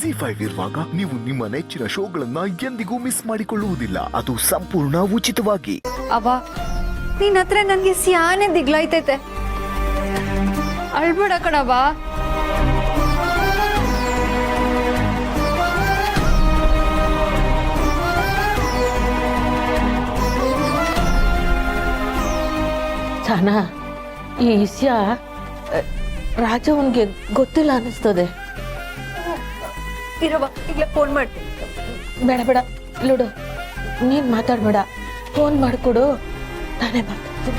ZEE5 ಇರುವಾಗ ನೀವು ನಿಮ್ಮ ನೆಚ್ಚಿನ ಶೋಗಳನ್ನ ಎಂದಿಗೂ ಮಿಸ್ ಮಾಡಿಕೊಳ್ಳುವುದಿಲ್ಲ. ಅದು ಸಂಪೂರ್ಣ ಉಚಿತವಾಗಿ. ಅವ್ವ, ನಿನ್ನ ಹತ್ರ ನನ್ಗೆ ಸ್ಯಾನೆ ದಿಗ್ಲಾಯ್ತೈತೆ. ಅಳ್ಬೇಡ ಕಣವ್ವ. ಜಾನ, ಈ ವಿಷಯ ರಾಜವನ್ಗೆ ಗೊತ್ತಿಲ್ಲ ಅನ್ನಿಸ್ತದೆ. ಇರವ್ವ, ಈಗಲೇ ಫೋನ್ ಮಾಡ್ತೀನಿ. ಬೇಡ ಬೇಡ ಲೋಡು, ನೀನ್ ಮಾತಾಡ್ಬೇಡ, ಫೋನ್ ಮಾಡಿಕೊಡು, ನಾನೇ ಮಾತಾಡ್ತೀನಿ.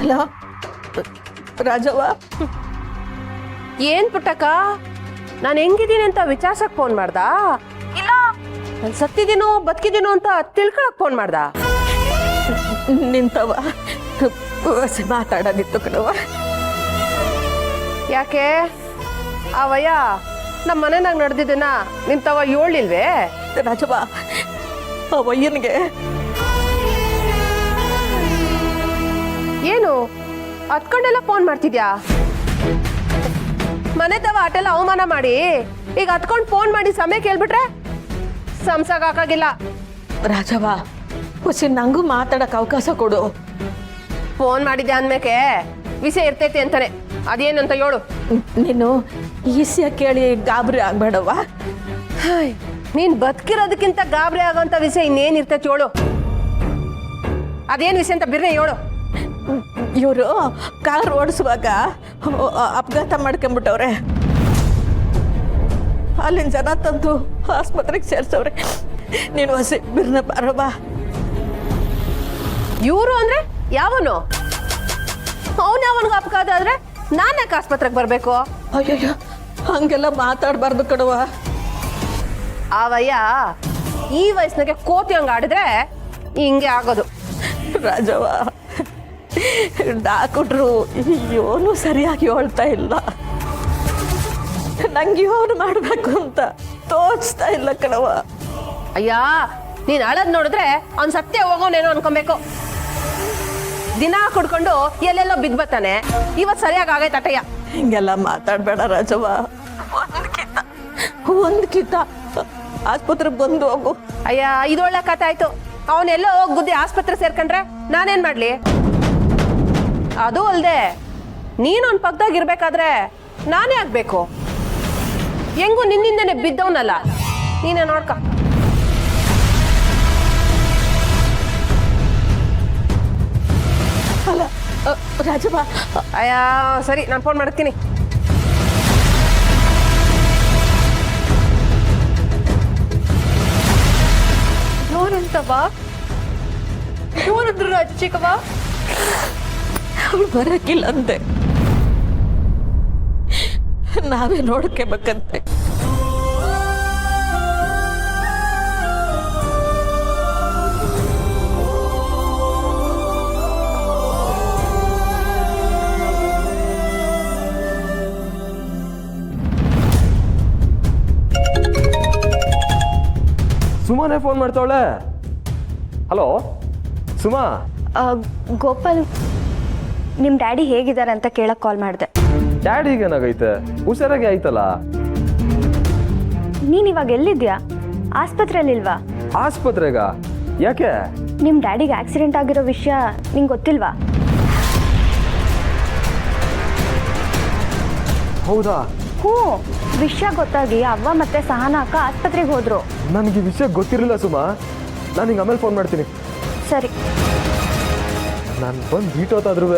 ಹಲೋ ರಾಜವ್ವ. ಏನ್ ಪುಟ್ಟಕ್ಕ, ನಾನು ಹೆಂಗಿದ್ದೀನಿ ಅಂತ ವಿಚಾರಿಸಕ್ ಫೋನ್ ಮಾಡ್ದ, ಇಲ್ಲ ನಾನು ಸತ್ತಿದ್ದೀನೋ ಬದುಕಿದ್ದೀನೋ ಅಂತ ತಿಳ್ಕೊಳಕ್ ಫೋನ್ ಮಾಡ್ದ? ನಿಂತವ ಮಾತಾಡೋದಿತ್ತು ಕಣವ. ಯಾಕೆ ಅವಯ್ಯ ನಮ್ಮ ಮನೆನಾಗ ನಡೆದಿದ್ದನ್ನ ನಿಂತವ ಹೇಳಿಲ್ವೇ? ರಾಜವ್ವ, ಆ ವಯ್ಯನ್ಗೆ ಏನು ಹತ್ಕೊಂಡೆಲ್ಲ ಫೋನ್ ಮಾಡ್ತಿದ್ಯಾ? ಮನೆ ತವ ಆಟೆಲ್ಲ ಅವಮಾನ ಮಾಡಿ ಈಗ ಹತ್ಕೊಂಡು ಫೋನ್ ಮಾಡಿ ಸಮಯ ಕೇಳ್ಬಿಟ್ರೆ ಸಂಸಾಗ ಹಾಕಾಗಿಲ್ಲ. ರಾಜವ್ವ, ಹೊಸಿ ನಂಗೂ ಮಾತಾಡಕ್ ಅವಕಾಶ ಕೊಡು. ಫೋನ್ ಮಾಡಿದ್ದೆ ಅಂದ್ಮೇಕೆ ವಿಷಯ ಇರ್ತೈತಿ ಅಂತಾನೆ, ಅದೇನಂತ ಹೇಳು. ನೀನು ಈಸಿಯ ಕೇಳಿ ಗಾಬರಿ ಆಗ್ಬೇಡವ್ವ. ನೀನ್ ಬದುಕಿರೋದಕ್ಕಿಂತ ಗಾಬರಿ ಆಗೋಂಥ ವಿಷಯ ಇನ್ನೇನ್ ಇರ್ತೈತಿ ಹೇಳು. ಅದೇನ್ ವಿಷಯ ಅಂತ ಬಿರ್ನೆ ಹೇಳು. ಇವರು ಕಾರ್ ಓಡಿಸುವಾಗ ಅಪಘಾತ ಮಾಡ್ಕೊಂಡ್ಬಿಟ್ಟವ್ರೆ. ಅಲ್ಲಿನ ಜನ ತಂದು ಆಸ್ಪತ್ರೆಗೆ ಸೇರ್ಸವ್ರೆ. ನೀನು ಹೊಸಿ ಬಿರ್ನ ಬರಬಾ. ಇವರು ಅಂದ್ರೆ ಯಾವನು? ಅವನು ಯಾವನ್ಗ ಅಪಘಾತ ಆದ್ರೆ ನಾನು ಯಾಕೆ ಆಸ್ಪತ್ರೆಗೆ ಬರ್ಬೇಕು? ಅಯ್ಯಯ್ಯೋ, ಹಂಗೆಲ್ಲ ಮಾತಾಡಬಾರ್ದು ಕಣವ. ಆವಯ್ಯ ಈ ವಯಸ್ಸಿನಾಗೆ ಕೋತಿ ಹಂಗ ಆಡಿದ್ರೆ ಹಿಂಗೆ ಆಗೋದು. ರಾಜವ್ವ, ಡಾಕ್ಟ್ರು ಇವನು ಸರಿಯಾಗಿ ಹೇಳ್ತಾ ಇಲ್ಲ. ನಂಗೆ ಇವನು ಮಾಡಬೇಕು ಅಂತ ತೋಚ್ತಾ ಇಲ್ಲ ಕಣವ. ಅಯ್ಯ, ನೀನ್ ಅಳದ್ ನೋಡಿದ್ರೆ ಅವ್ನ್ ಸತ್ಯ ಹೋಗೋನೇನೋ ಅನ್ಕೊಬೇಕು. ದಿನ ಕುಡ್ಕೊಂಡು ಎಲ್ಲೆಲ್ಲೋ ಬಿದ್ದು ಬರ್ತಾನೆ. ಇವತ್ತು ಸರಿಯಾಗಿ ಆಗೈತೆ ಅಟಯ್ಯ. ಹಿಂಗೆಲ್ಲ ಮಾತಾಡ್ಬೇಡ ರಾಜವ್ವ. ಒಂದ್ಕಿತ ಆಸ್ಪತ್ರೆಗೆ ಬಂದು ಹೋಗು. ಅಯ್ಯ, ಇದೊಳ್ಳೆ ಕಥೆ ಆಯ್ತು. ಅವನೆಲ್ಲೋ ಹೋಗಿ ಗುದ್ದಿ ಆಸ್ಪತ್ರೆ ಸೇರ್ಕೊಂಡ್ರೆ ನಾನೇನ್ ಮಾಡ್ಲಿ? ಅದು ಅಲ್ದೆ ನೀನೊಂದ್ ಪಕ್ಕದಾಗಿರ್ಬೇಕಾದ್ರೆ ನಾನೇ ಆಗ್ಬೇಕು. ಹೆಂಗು ನಿನ್ನಿಂದನೇ ಬಿದ್ದವನಲ್ಲ, ನೀನೇ ನೋಡ್ಕ. ಅಲ್ಲ ರಾಜವ್ವ, ಅಯ್ಯ ಸರಿ, ನಾನು ಫೋನ್ ಮಾಡ್ತೀನಿ. ನೋರಂತವ, ನೋಡಿದ್ರು ರಾಜಿಕವ. ಅವಳು ಬರಕ್ಕಿಲ್ಲ ಅಂತೆ, ನಾವೇ ನೋಡ್ಕೋಬೇಕಂತೆ. ಸುಮಾನೇ ಫೋನ್ ಮಾಡ್ತಾವಳೆ. ಹಲೋ ಸುಮಾ. ಗೋಪಾಲ್, ನಿಮ್ಮ ಡ್ಯಾಡಿ ಹೇಗಿದ್ದಾರೆ ಅಂತ ಕೇಳಕ್ಕೆ ಕಾಲ್ ಮಾಡಿದೆ. ಡ್ಯಾಡಿಗೆ ಏನಾಗೈತೆ? ಹುಷಾರಾಗಿ ಆಯ್ತಲ್ಲ. ನೀನು ಇವಾಗ ಎಲ್ಲಿದ್ಯಾ? ಆಸ್ಪತ್ರೆಯಲ್ಲಿಲ್ವಾ? ಆಸ್ಪತ್ರೆಗ? ಯಾಕೆ? ನಿಮ್ಮ ಡ್ಯಾಡಿಗೆ ಆಕ್ಸಿಡೆಂಟ್ ಆಗಿರೋ ವಿಷಯ ನಿಂಗೆ ಗೊತ್ತಿಲ್ವಾ? ಹೌದಾ? ಹ್ಞೂ, ವಿಷಯ ಗೊತ್ತಾಗಿ ಅವ್ವ ಮತ್ತೆ ಸಹನಾ ಅಕ್ಕ ಆಸ್ಪತ್ರೆಗೆ ಹೋದ್ರು. ನನಗೆ ವಿಷಯ ಗೊತ್ತಿರಲಿಲ್ಲ ಸುಮಾ. ನಾನು ಹಿಂಗೆ ಆಮೇಲೆ ಫೋನ್ ಮಾಡ್ತೀನಿ. ಸರಿ. ನಾನು ಬಂದು ಬೀಟೋತಾದ್ರೂ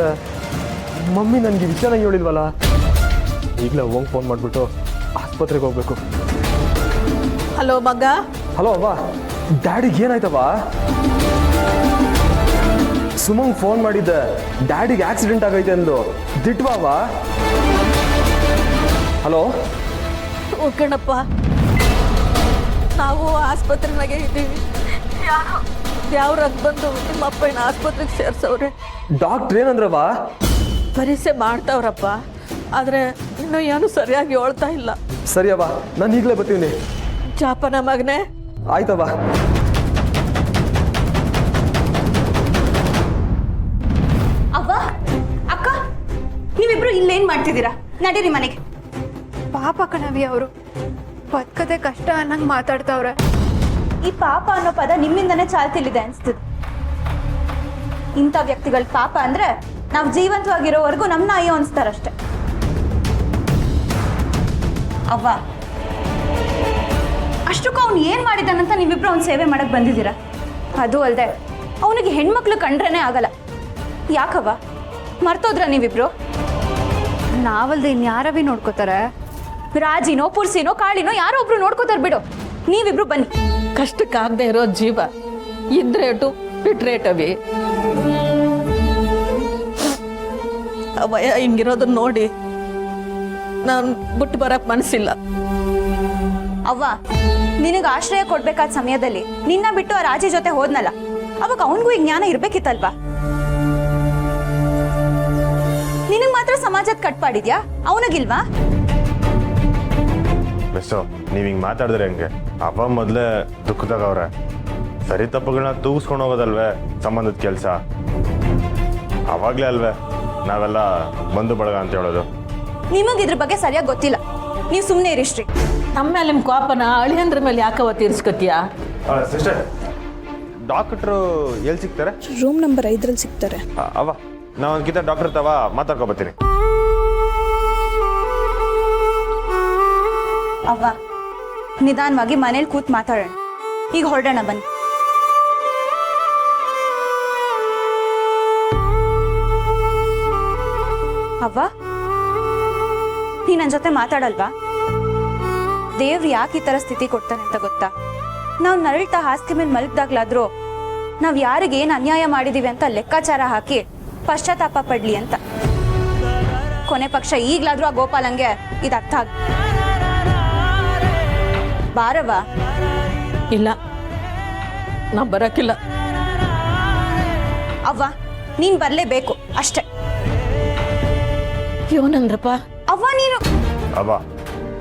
ಮಮ್ಮಿ ನನಗೆ ವಿಷಯನ ಹೇಳಿಲ್ವಲ್ಲ. ಈಗಲೇ ಹೋಗಿ ಫೋನ್ ಮಾಡಿಬಿಟ್ಟು ಆಸ್ಪತ್ರೆಗೆ ಹೋಗ್ಬೇಕು. ಹಲೋ ಮಗ. ಹಲೋ ಅವ್ವ, ಡ್ಯಾಡಿಗೆ ಏನಾಯ್ತವ್ವ? ಸುಮಂಗ್ ಫೋನ್ ಮಾಡಿದ್ದೆ, ಡ್ಯಾಡಿಗೆ ಆಕ್ಸಿಡೆಂಟ್ ಆಗೈತೆ ಅಂದು. ದಿಟ್ವಾ ಅವ್ವ? ಹಲೋ. ಓಕೆಣಪ್ಪ, ನಾವು ಆಸ್ಪತ್ರೆನಾಗೆ ಇದ್ದೀವಿ. ಯಾವ್ರಾಗ ಬಂದು ನಿಮ್ಮ ಅಪ್ಪನ ಆಸ್ಪತ್ರೆಗೆ ಸೇರ್ಸವ್ರೆ. ಡಾಕ್ಟ್ರ್ ಏನಂದ್ರವ್ವ? ಪರೀಕ್ಷೆ ಮಾಡ್ತಾವ್ರಪ್ಪ, ಆದರೆ ಇನ್ನೂ ಏನು ಸರಿಯಾಗಿ ಹೇಳ್ತಾ ಇಲ್ಲ. ಸರಿ ಅವ್ವ, ನಾನು ಈಗಲೇ ಬರ್ತೀನಿ. ಜಾಪನ ಮಗನೇ. ಆಯ್ತವ್ವ. ಅವ್ವ ಅಕ್ಕ ನೀವಿಬ್ರು ಇಲ್ಲೇನ್ ಮಾಡ್ತಿದ್ದೀರಾ? ನಡೀರಿ ಮನೆಗೆ. ಪಾಪ ಕಣವಿ ಅವರು ಬದುಕದೆ ಕಷ್ಟ ಅನ್ನಂಗೆ ಮಾತಾಡ್ತಾವ್ರೆ. ಈ ಪಾಪ ಅನ್ನೋ ಪದ ನಿಮ್ಮಿಂದನೇ ಚಾಲ್ತಿಲಿದೆ ಅನ್ಸ್ತದೆ. ಇಂಥ ವ್ಯಕ್ತಿಗಳ ಪಾಪ ಅಂದ್ರೆ ನಾವು ಜೀವಂತವಾಗಿರೋವರೆಗೂ ನಮ್ಮನ್ನ ಅಯ್ಯೋ ಅನ್ಸ್ತಾರಷ್ಟೆ. ಅವ್ವ ಅಷ್ಟಕ್ಕೂ ಅವ್ನು ಏನ್ ಮಾಡಿದಾನಂತ ನೀವಿಬ್ರು ಅವ್ನ ಸೇವೆ ಮಾಡಕ್ ಬಂದಿದ್ದೀರಾ? ಅದು ಅಲ್ಲದೆ ಅವನಿಗೆ ಹೆಣ್ಮಕ್ಳು ಕಂಡ್ರೇನೆ ಆಗಲ್ಲ. ಯಾಕವ್ವ ಮರ್ತೋದ್ರ ನೀವಿಬ್ರು? ನಾವಲ್ದೆ ಇನ್ಯಾರವಿ ನೋಡ್ಕೋತಾರೆ? ರಾಜಿನೋ ಪುರ್ಸಿನೋ ಕಾಳಿನೋ ಯಾರೋ ಒಬ್ರು ನೋಡ್ಕೋತಾರ ಬಿಡು. ನೀವಿಬ್ರು ಬನ್ನಿ. ಕಷ್ಟಕ್ಕಾಗದೆ ಇರೋ ಜೀವ ಇದ್ರೇಟು ಬಿಟ್ರೇಟವಿ. ಅವಯ ಹಿಂಗಿರೋದನ್ನ ನೋಡಿ ನಾನು ಬಿಟ್ಟು ಬರಕ್ ಮನಸ್ಸಿಲ್ಲ. ಅವ್ವ ನಿನಗೆ ಆಶ್ರಯ ಕೊಡ್ಬೇಕಾದ ಸಮಯದಲ್ಲಿ ನಿನ್ನ ಬಿಟ್ಟು ಆ ರಾಜಿ ಜೊತೆ ಹೋದ್ನಲ್ಲ, ಅವಾಗ ಅವನಿಗೂ ಈ ಜ್ಞಾನ ಇರ್ಬೇಕಿತ್ತಲ್ವಾ? ನಿನಗ್ ಮಾತ್ರ ಸಮಾಜದ ಕಟ್ಪಾಡಿದ್ಯಾ, ಅವನಿಗಿಲ್ವಾ? ಬೆಸ್ಸು ನೀವು ಹಿಂಗೆ ಮಾತಾಡಿದ್ರೆ ಹೆಂಗೆ? ಅಪ್ಪ ಮೊದಲೇ ದುಃಖದಾಗವ್ರೆ. ಸರಿ ತಪ್ಪುಗಳನ್ನ ತೂಗಿಸ್ಕೊಂಡು ಹೋಗೋದಲ್ವೇ ಸಂಬಂಧದ ಕೆಲಸ. ಅವಾಗಲೇ ಅಲ್ವೇ ನಾವೆಲ್ಲ ಬಂಧು ಬಳಗ ಅಂತ ಹೇಳೋದು. ನಿಮಗ್ ಇದ್ರ ಬಗ್ಗೆ ಸರಿಯಾಗಿ ಗೊತ್ತಿಲ್ಲ. ನೀವು ಸುಮ್ಮನೆ ಇರಿಷ್ಟ್ರಿ. ನಮ್ಮ ಮೇಲೆ ನಿಮ್ಮ ಕೋಪನ ಅಳಿಯಂದ್ರ ಮೇಲೆ ಯಾಕವ ತೀರ್ಸ್ಕೊತೀಯಾ? ಸಿಸ್ಟರ್, ಡಾಕ್ಟ್ರು ಎಲ್ಲಿ ಸಿಗ್ತಾರೆ? ರೂಮ್ ನಂಬರ್ 5 ಸಿಗ್ತಾರೆ. ಅವ್ವ ನಾವು ಒಂದ್ಕಿಂತ ಡಾಕ್ಟರ್ ತವ ಮಾತಾಡ್ಕೊಬತ್ತೀನಿ. ಅವ್ವ ನಿಧಾನವಾಗಿ ಮನೇಲಿ ಕೂತ್ ಮಾತಾಡೋಣ. ಈಗ ಹೊರಡೋಣ ಬನ್ನಿ. ಅವ್ವ ನೀ ನನ್ನ ಜೊತೆ ಮಾತಾಡಲ್ವಾ? ದೇವ್ರು ಯಾಕೆ ಈ ಥರ ಸ್ಥಿತಿ ಕೊಡ್ತಾನೆ ಅಂತ ಗೊತ್ತಾ? ನಾವು ನರಳ್ತಾ ಹಾಸಿಗೆ ಮೇಲೆ ಮಲಗ್ದಾಗ್ಲಾದ್ರೂ ನಾವು ಯಾರಿಗೆ ಏನು ಅನ್ಯಾಯ ಮಾಡಿದೀವಿ ಅಂತ ಲೆಕ್ಕಾಚಾರ ಹಾಕಿ ಪಶ್ಚಾತ್ತಾಪ ಪಡ್ಲಿ ಅಂತ. ಕೊನೆ ಪಕ್ಷ ಈಗ್ಲಾದ್ರೂ ಆ ಗೋಪಾಲಂಗೆ ಇದು ಅರ್ಥ ಆಗ. ಬಾರವ್ವ. ಇಲ್ಲ ನಾ ಬರಕ್ಕಿಲ್ಲ. ಅವ್ವ ನೀನ್ ಬರ್ಲೇಬೇಕು ಅಷ್ಟೇ. ಇವನಂದ್ರಪ್ಪ ಅವ್ವ ನೀನು ಅವ್ವ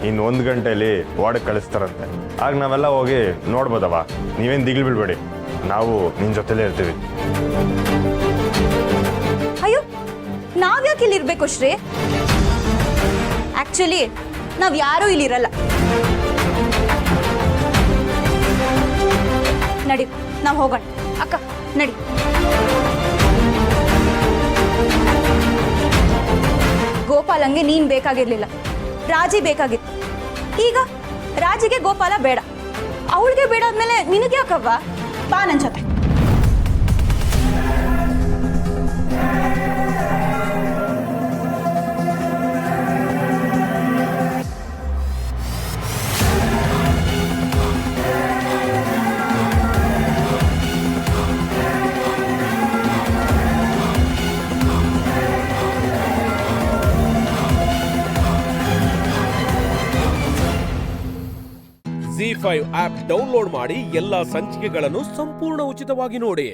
ಇನ್ನು 1 ಗಂಟೆಯಲ್ಲಿ ವಾರ್ಡ್ಗೆ ಕಳಿಸ್ತಾರಂತೆ. ಆಗ ನಾವೆಲ್ಲ ಹೋಗಿ ನೋಡ್ಬೋದವ್ವ. ನೀವೇನು ದಿಗ್ಲು ಬೀಳ್ಬೇಡಿ, ನಾವು ನಿನ್ನ ಜೊತೆಲೇ ಇರ್ತೀವಿ. ಅಯ್ಯೋ ನಾವ್ಯಾಕೆ ಇಲ್ಲಿ ಇರ್ಬೇಕು ಶ್ರೀ? ಆಕ್ಚುಲಿ ನಾವ್ ಯಾರೂ ಇಲ್ಲಿ ಇರಲ್ಲ. ನಡಿ ನಾವ್ ಹೋಗೋಣ. ಅಕ್ಕ ನಡಿ. ಗೋಪಾಲಂಗೆ ನೀನ್ ಬೇಕಾಗಿರ್ಲಿಲ್ಲ, ರಾಜಿ ಬೇಕಾಗಿತ್ತು. ಈಗ ರಾಜಿಗೆ ಗೋಪಾಲ ಬೇಡ, ಅವಳಿಗೆ ಬೇಡ ಆದ್ಮೇಲೆ ನಿನಗೆ ಯಾಕವ್ವ? ಬಾ ನನ್ ಜೊತೆ. ZEE5 ಆಪ್ ಡೌನ್ಲೋಡ್ ಮಾಡಿ ಎಲ್ಲಾ ಸಂಚಿಕೆಗಳನ್ನು ಸಂಪೂರ್ಣ ಉಚಿತವಾಗಿ ನೋಡಿ.